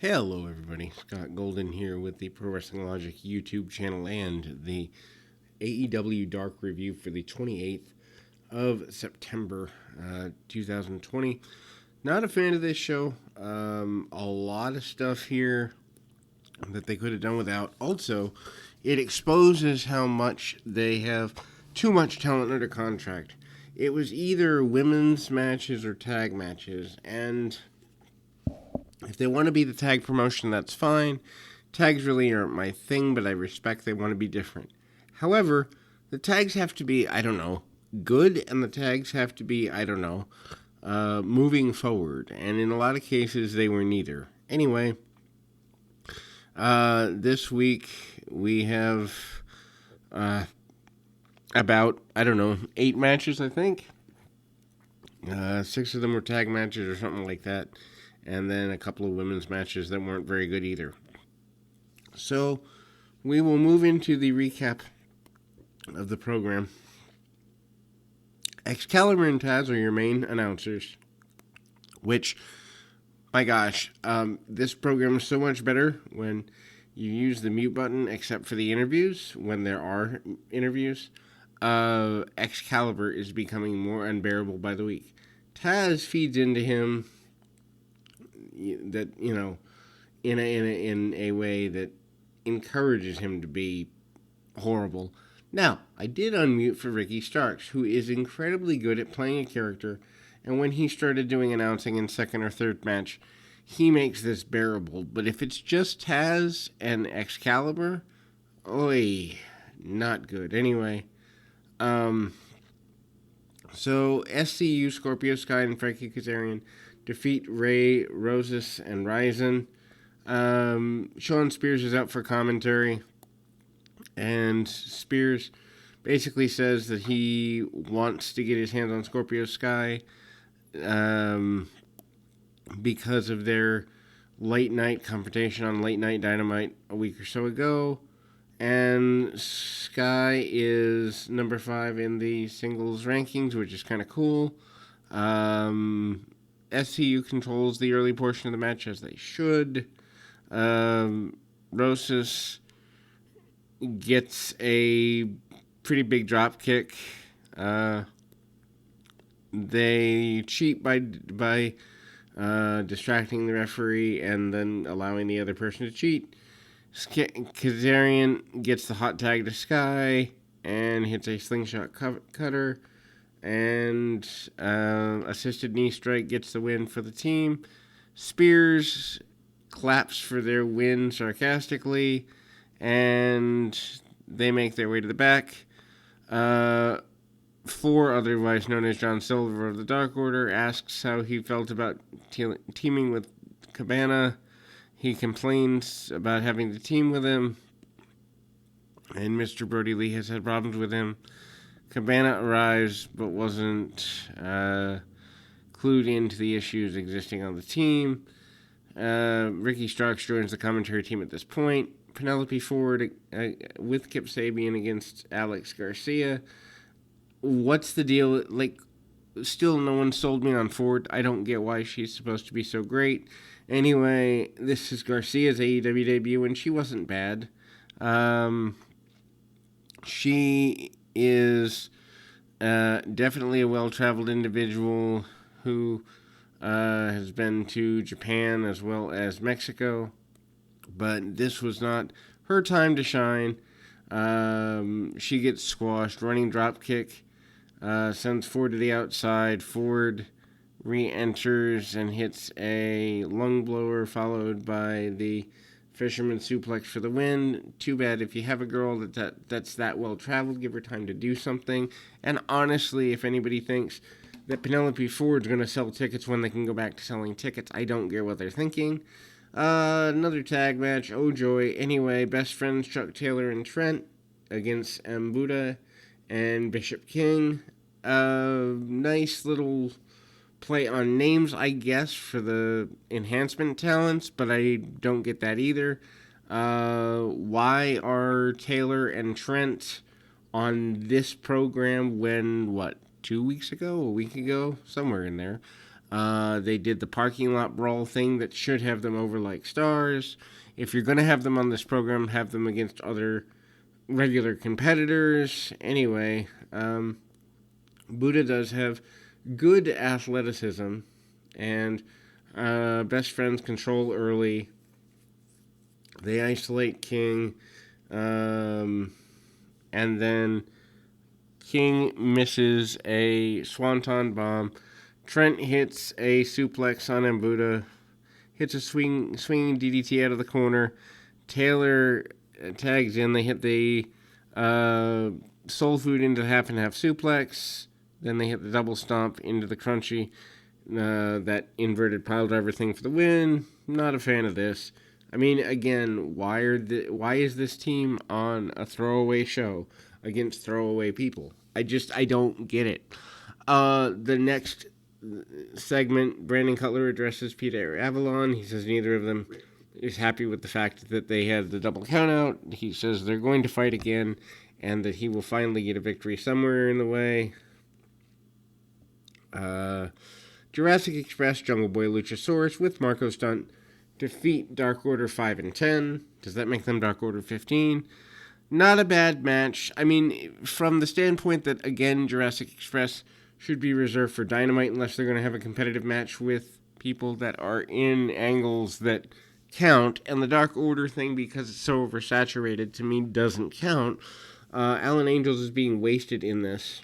Hello, everybody. Scott Golden here with the Pro Wrestling Logic YouTube channel and the AEW Dark Review for the 28th of September, 2020. Not a fan of this show. A lot of stuff here that they could have done without. Also, it exposes how much they have too much talent under contract. It was either women's matches or tag matches, and if they want to be the tag promotion, that's fine. Tags really aren't my thing, but I respect they want to be different. However, the tags have to be, good, and the tags have to be, moving forward. And in a lot of cases, they were neither. Anyway, this week we have about, 8 matches, I think. 6 of them were tag matches or something like that. And then a couple of women's matches that weren't very good either. So, we will move into the recap of the program. Excalibur and Taz are your main announcers, which, my gosh, this program is so much better when you use the mute button, except for the interviews, when there are interviews. Excalibur is becoming more unbearable by the week. Taz feeds into him that, in a way that encourages him to be horrible. Now, I did unmute for Ricky Starks, who is incredibly good at playing a character, and when he started doing announcing in second or third match, he makes this bearable. But if it's just Taz and Excalibur, not good. Anyway, so SCU, Scorpio Sky, and Frankie Kazarian defeat Ray, Rosas, and Ryzen. Sean Spears is out for commentary, and Spears basically says that he wants to get his hands on Scorpio Sky because of their late night confrontation on Late Night Dynamite a week or so ago. And Sky is number 5 in the singles rankings, which is kind of cool. SCU controls the early portion of the match as they should. Rosas gets a pretty big drop kick. They cheat by distracting the referee and then allowing the other person to cheat. Kazarian gets the hot tag to Sky and hits a slingshot cutter. And assisted knee strike gets the win for the team. Spears claps for their win sarcastically, and they make their way to the back. 4, otherwise known as John Silver of the Dark Order, asks how he felt about teaming with Cabana. He complains about having to team with him, and Mr. Brody Lee has had problems with him. Cabana arrives, but wasn't clued into the issues existing on the team. Ricky Starks joins the commentary team at this point. Penelope Ford with Kip Sabian against Alex Garcia. What's the deal? Still no one sold me on Ford. I don't get why she's supposed to be so great. Anyway, this is Garcia's AEW debut, and she wasn't bad. She is definitely a well-traveled individual who has been to Japan as well as Mexico, but this was not her time to shine. She gets squashed, running drop kick, sends Ford to the outside. Ford re-enters and hits a lung blower, followed by the Fisherman suplex for the win. Too bad if you have a girl that's that well-traveled, give her time to do something. And honestly, if anybody thinks that Penelope Ford's going to sell tickets when they can go back to selling tickets, I don't get what they're thinking. Another tag match, oh joy. Anyway, best friends Chuck Taylor and Trent against Buddha and Bishop King. Nice little play on names, I guess, for the enhancement talents, but I don't get that either. Why are Taylor and Trent on this program when, 2 weeks ago? A week ago? Somewhere in there. They did the parking lot brawl thing that should have them over like stars. If you're going to have them on this program, have them against other regular competitors. Anyway, Buddha does have good athleticism, and best friends control early. They isolate King, and then King misses a swanton bomb. Trent hits a suplex on Buddha, hits a swinging DDT out of the corner. Taylor tags in. They hit the soul food into the half and half suplex. Then they hit the double stomp into the crunchy. That inverted pile driver thing for the win. Not a fan of this. I mean, again, why is this team on a throwaway show against throwaway people? I don't get it. The next segment, Brandon Cutler addresses Peter Avalon. He says neither of them is happy with the fact that they had the double countout. He says they're going to fight again and that he will finally get a victory somewhere in the way. Jurassic Express, Jungle Boy, Luchasaurus with Marco Stunt defeat Dark Order 5 and 10. Does that make them Dark Order 15? Not a bad match. I mean, from the standpoint that, again, Jurassic Express should be reserved for Dynamite unless they're going to have a competitive match with people that are in angles that count. And the Dark Order thing, because it's so oversaturated, to me doesn't count. Alan Angels is being wasted in this.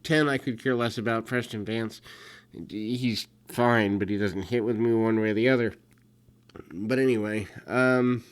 10, I could care less about. Preston Vance, he's fine, but he doesn't hit with me one way or the other. But anyway, and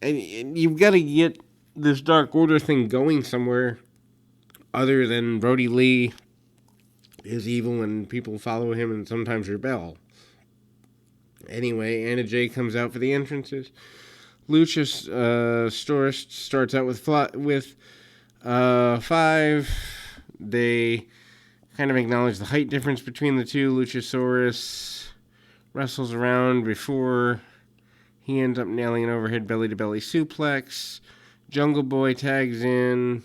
you've got to get this Dark Order thing going somewhere other than Brody Lee is evil and people follow him and sometimes rebel. Anyway, Anna Jay comes out for the entrances. Luchasaurus starts out with 5. They kind of acknowledge the height difference between the two. Luchasaurus wrestles around before he ends up nailing an overhead belly-to-belly suplex. Jungle Boy tags in.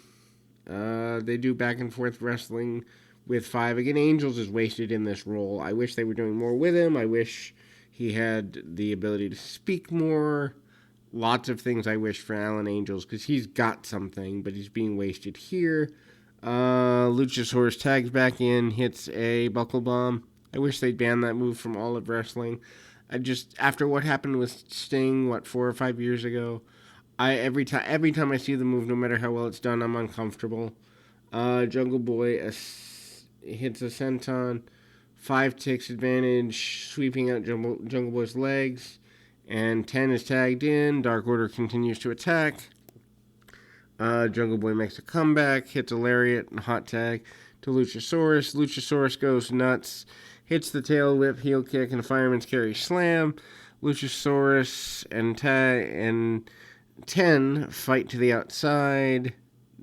They do back-and-forth wrestling with 5. Again, Angels is wasted in this role. I wish they were doing more with him. I wish he had the ability to speak more. Lots of things I wish for Alan Angels, because he's got something, but he's being wasted here. Luchasaurus tags back in, hits a buckle bomb. I wish they'd ban that move from all of wrestling. After what happened with Sting, 4 or 5 years ago, every time I see the move, no matter how well it's done, I'm uncomfortable. Jungle Boy hits a senton. 5 takes advantage, sweeping out Jungle Boy's legs. And 10 is tagged in. Dark Order continues to attack. Jungle Boy makes a comeback, hits a lariat and hot tag to Luchasaurus. Luchasaurus goes nuts, hits the tail whip, heel kick, and a fireman's carry slam. Luchasaurus and 10 fight to the outside.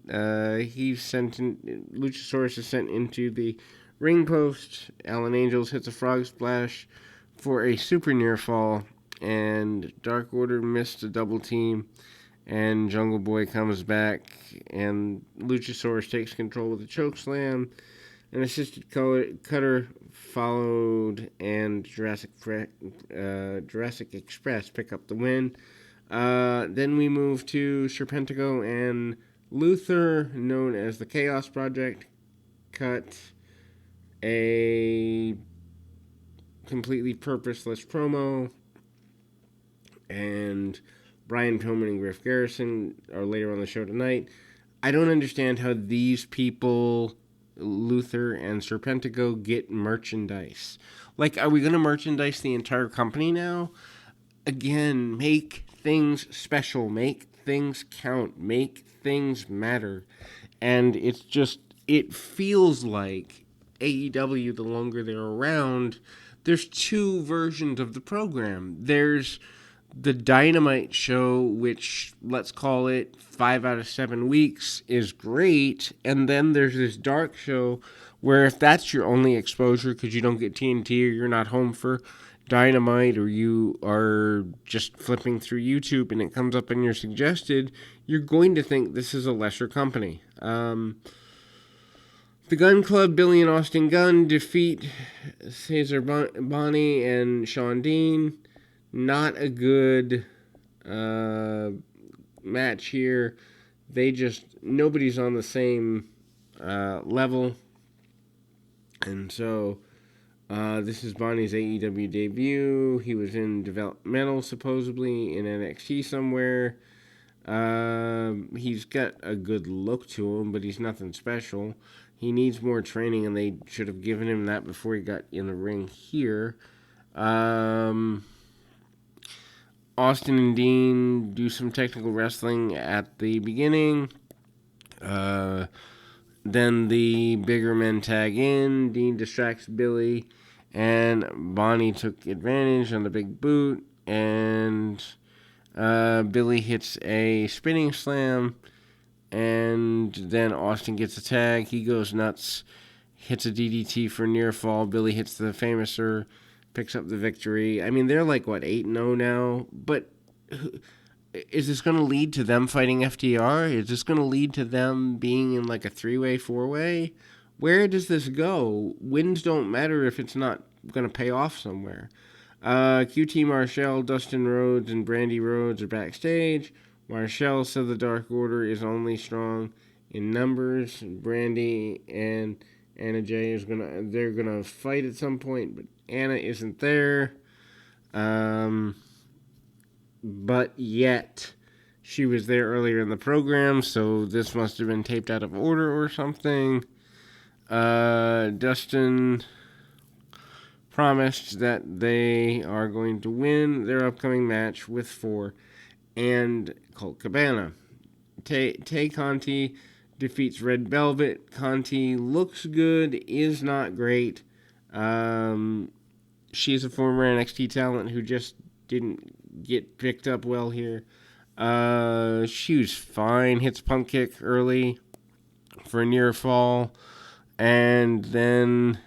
Luchasaurus is sent into the ring post. Alan Angels hits a frog splash for a super near fall. And Dark Order missed a double team, and Jungle Boy comes back, and Luchasaurus takes control with a choke slam. An assisted cutter followed, and Jurassic Express pick up the win. Then we move to Serpentico and Luther, known as the Chaos Project, cut a completely purposeless promo. And Brian Pillman and Griff Garrison are later on the show tonight. I don't understand how these people, Luther and Serpentico, get merchandise. Like, are we going to merchandise the entire company now? Again, make things special. Make things count. Make things matter. And it feels like AEW, the longer they're around, there's 2 versions of the program. There's the Dynamite show, which, let's call it 5 out of 7 weeks, is great. And then there's this Dark show where if that's your only exposure because you don't get TNT or you're not home for Dynamite or you are just flipping through YouTube and it comes up in your suggested, you're going to think this is a lesser company. The The Gun Club, Billy and Austin Gunn defeat Cesar Bonnie and Sean Dean. Not a good match here. Nobody's on the same level. And so this is Bonnie's AEW debut. He was in developmental, supposedly, in NXT somewhere. He's got a good look to him, but he's nothing special. He needs more training, and they should have given him that before he got in the ring here. Austin and Dean do some technical wrestling at the beginning. Then the bigger men tag in. Dean distracts Billy, and Bonnie took advantage on the big boot, and Billy hits a spinning slam, and then Austin gets a tag. He goes nuts, hits a DDT for near fall. Billy hits the Famouser, picks up the victory. I mean, they're like, 8-0 now? But is this going to lead to them fighting FTR? Is this going to lead to them being in like a 3-way, 4-way? Where does this go? Wins don't matter if it's not going to pay off somewhere. QT Marshall, Dustin Rhodes, and Brandy Rhodes are backstage. Marshall said the Dark Order is only strong in numbers. Brandy and Anna Jay they're gonna fight at some point, but Anna isn't there. But yet she was there earlier in the program, so this must have been taped out of order or something. Dustin promised that they are going to win their upcoming match with 4 and Colt Cabana. Tay Conti defeats Red Velvet. Conti looks good, is not great. She's a former NXT talent who just didn't get picked up well here. She was fine. Hits pump kick early for a near fall. And then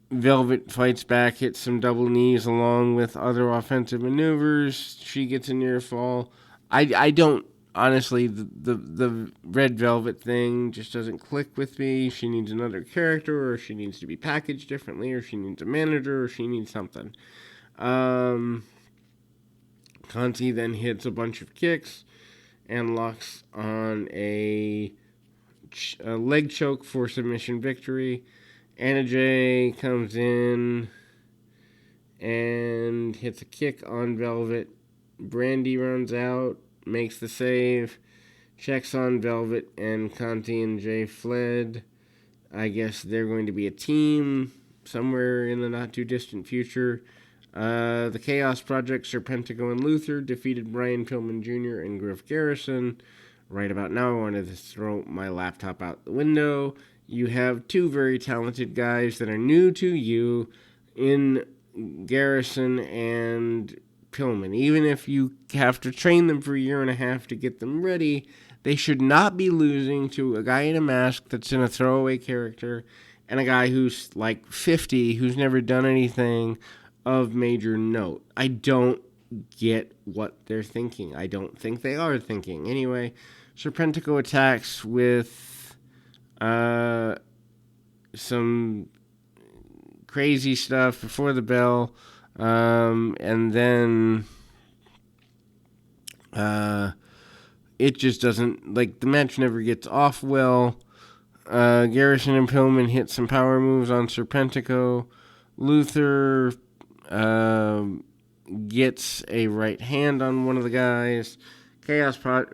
Velvet fights back, hits some double knees along with other offensive maneuvers. She gets a near fall. I don't, honestly, the Red Velvet thing just doesn't click with me. She needs another character, or she needs to be packaged differently, or she needs a manager, or she needs something. Conti then hits a bunch of kicks and locks on a leg choke for submission victory. Anna Jay comes in and hits a kick on Velvet. Brandy runs out, makes the save, checks on Velvet, and Conti and Jay fled. I guess they're going to be a team somewhere in the not-too-distant future. The Chaos Project, Serpentico and Luther defeated Brian Pillman Jr. and Griff Garrison. Right about now, I wanted to throw my laptop out the window. You have 2 very talented guys that are new to you in Garrison and Pillman. Even if you have to train them for a year and a half to get them ready, they should not be losing to a guy in a mask that's in a throwaway character and a guy who's like 50 who's never done anything of major note. I don't get what they're thinking. I don't think they are thinking. Anyway, Serpentico attacks with some crazy stuff before the bell, and then it just doesn't, like, the match never gets off well. Garrison and Pillman hit some power moves on Serpentico. Luther gets a right hand on one of the guys. Chaos Project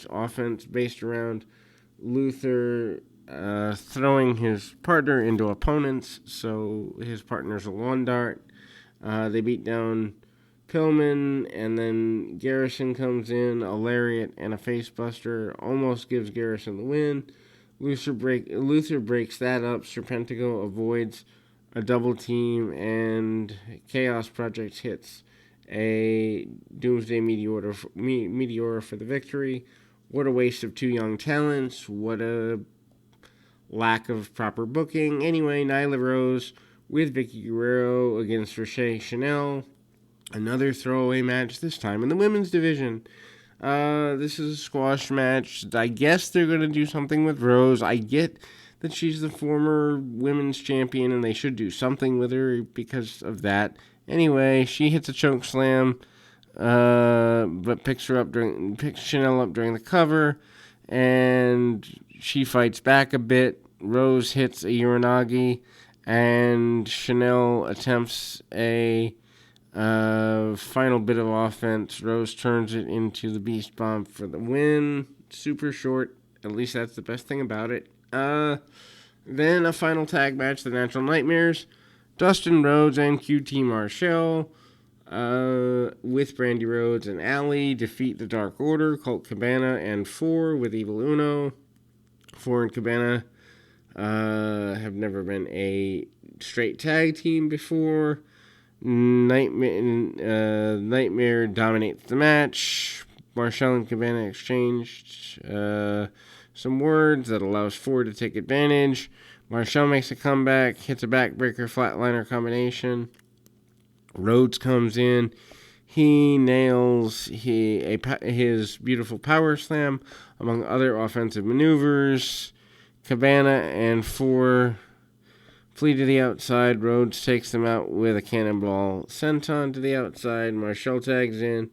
offense based around Luther throwing his partner into opponents, so his partner's a lawn dart. They beat down Pillman, and then Garrison comes in, a lariat and a facebuster, almost gives Garrison the win. Luther breaks that up. Serpentico avoids a double team, and Chaos Project hits a Doomsday Meteora for the victory. What a waste of 2 young talents. What a lack of proper booking. Anyway, Nyla Rose with Vicky Guerrero against Rochelle Chanel. Another throwaway match, this time in the women's division. This is a squash match. I guess they're going to do something with Rose. I get that she's the former women's champion and they should do something with her because of that. Anyway, she hits a choke slam, but picks Chanel up during the cover, and she fights back a bit. Rose hits a Uranagi, and Chanel attempts a final bit of offense. Rose turns it into the Beast Bomb for the win. Super short. At least that's the best thing about it. Then a final tag match, the Natural Nightmares. Dustin Rhodes and QT Marshall, with Brandy Rhodes and Allie, defeat the Dark Order, Colt Cabana, and Four with Evil Uno. Four and Cabana have never been a straight tag team before. Nightmare dominates the match. Marshall and Cabana exchanged some words that allows Ford to take advantage. Marshall makes a comeback, hits a backbreaker flatliner combination. Rhodes comes in. He nails his beautiful power slam, among other offensive maneuvers. Cabana and Four flee to the outside. Rhodes takes them out with a cannonball senton to the outside. Marshall tags in.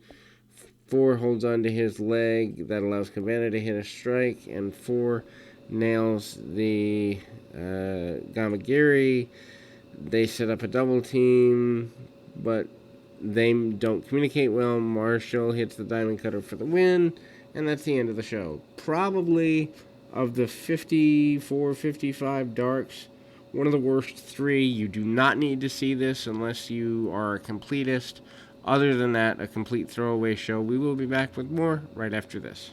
Four holds onto his leg. That allows Cabana to hit a strike. And Four nails the Gamagiri. They set up a double team, but they don't communicate well. Marshall hits the Diamond Cutter for the win. And that's the end of the show. Probably, of the 54, 55 darks, one of the worst three. You do not need to see this unless you are a completist. Other than that, a complete throwaway show. We will be back with more right after this.